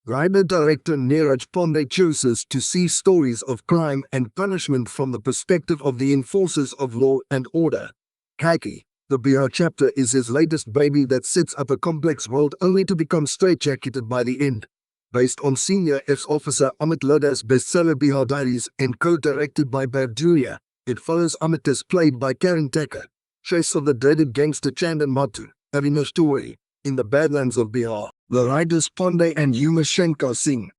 Writer-director Neeraj Pandey chooses to see stories of crime and punishment from the perspective of the enforcers of law and order. Khakee, the Bihar chapter, is his latest baby that sets up a complex world only to become straitjacketed by the end. Based on senior ex-officer Amit Lodha's bestseller Bihar Diaries and co-directed by Bharduria, it follows Amit as played by Karan Thakur, chase of the dreaded gangster Chandan Mohta, Avinash story, in the Badlands of Bihar. The writers Pandey and Shankar Singh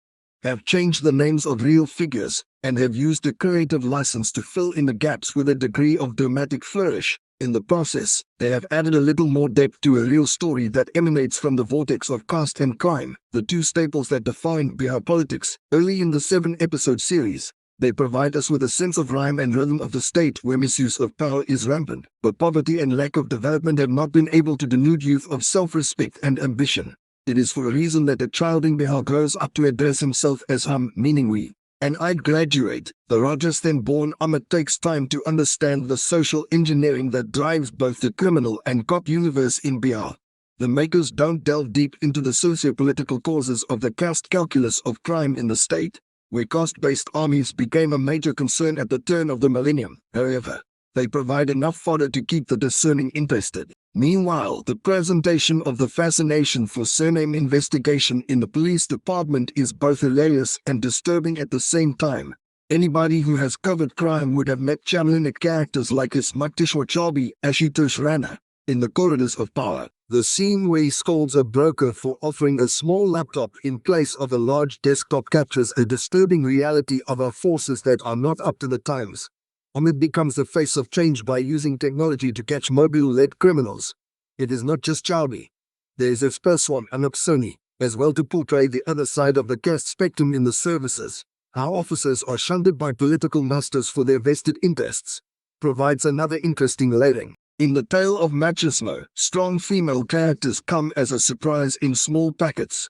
have changed the names of real figures and have used a creative license to fill in the gaps with a degree of dramatic flourish. In the process, they have added a little more depth to a real story that emanates from the vortex of caste and crime, the two staples that define Bihar politics. Early in the 7-episode series, they provide us with a sense of rhyme and rhythm of the state where misuse of power is rampant, but poverty and lack of development have not been able to denude youth of self-respect and ambition. It is for a reason that a child in Bihar grows up to address himself as hum, meaning we. And I'd graduate. The Rajasthan-born Amit takes time to understand the social engineering that drives both the criminal and cop universe in Bihar. The makers don't delve deep into the socio-political causes of the caste calculus of crime in the state, where caste-based armies became a major concern at the turn of the millennium. However, they provide enough fodder to keep the discerning interested. Meanwhile, the presentation of the fascination for surname investigation in the police department is both hilarious and disturbing at the same time. Anybody who has covered crime would have met Chamlinic characters like Ismaktishwar Chaubey, Ashutosh Rana, in the corridors of power. The scene where he scolds a broker for offering a small laptop in place of a large desktop captures a disturbing reality of our forces that are not up to the times. Amit becomes the face of change by using technology to catch mobile-led criminals. It is not just Chaubey. There is Perswan and Soni as well to portray the other side of the caste spectrum in the services. How officers are shunted by political masters for their vested interests provides another interesting layering. In the tale of machismo, strong female characters come as a surprise in small packets.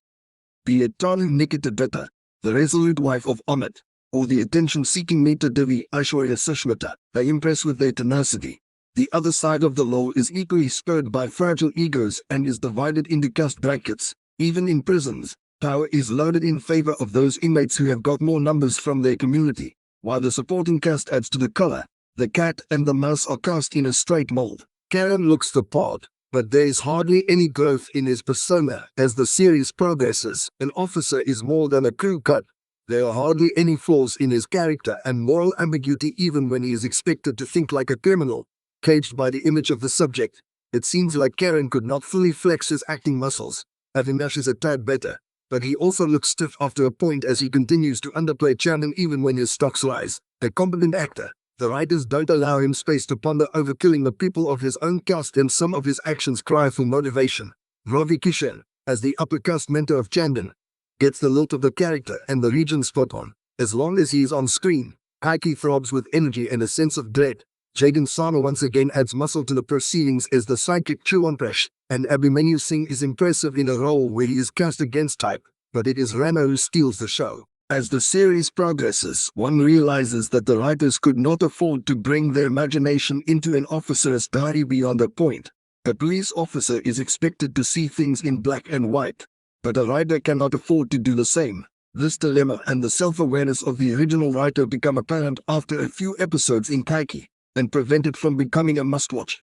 Be it Tanu Nikita Dutta, the resolute wife of Amit, or the attention-seeking Meta Devi Aishwarya Sushmita, they impress with their tenacity. The other side of the law is equally spurred by fragile egos and is divided into caste brackets. Even in prisons, power is loaded in favor of those inmates who have got more numbers from their community, while the supporting caste adds to the color. The cat and the mouse are cast in a straight mold. Karan looks the part, but there is hardly any growth in his persona as the series progresses. An officer is more than a crew cut. There are hardly any flaws in his character and moral ambiguity even when he is expected to think like a criminal. Caged by the image of the subject, it seems like Karan could not fully flex his acting muscles. Avinash is a tad better, but he also looks stiff after a point as he continues to underplay Chandan even when his stocks rise. A competent actor, the writers don't allow him space to ponder over killing the people of his own caste, and some of his actions cry for motivation. Ravi Kishan, as the upper caste mentor of Chandan, gets the lilt of the character and the region spot on. As long as he is on screen, Khakee throbs with energy and a sense of dread. Jaden Sarma once again adds muscle to the proceedings as the psychic Chuanpresh, and Abhimanyu Singh is impressive in a role where he is cast against type, but it is Rana who steals the show. As the series progresses, one realizes that the writers could not afford to bring their imagination into an officer's diary beyond a point. A police officer is expected to see things in black and white, but a writer cannot afford to do the same. This dilemma and the self-awareness of the original writer become apparent after a few episodes in Khakee, and prevent it from becoming a must-watch.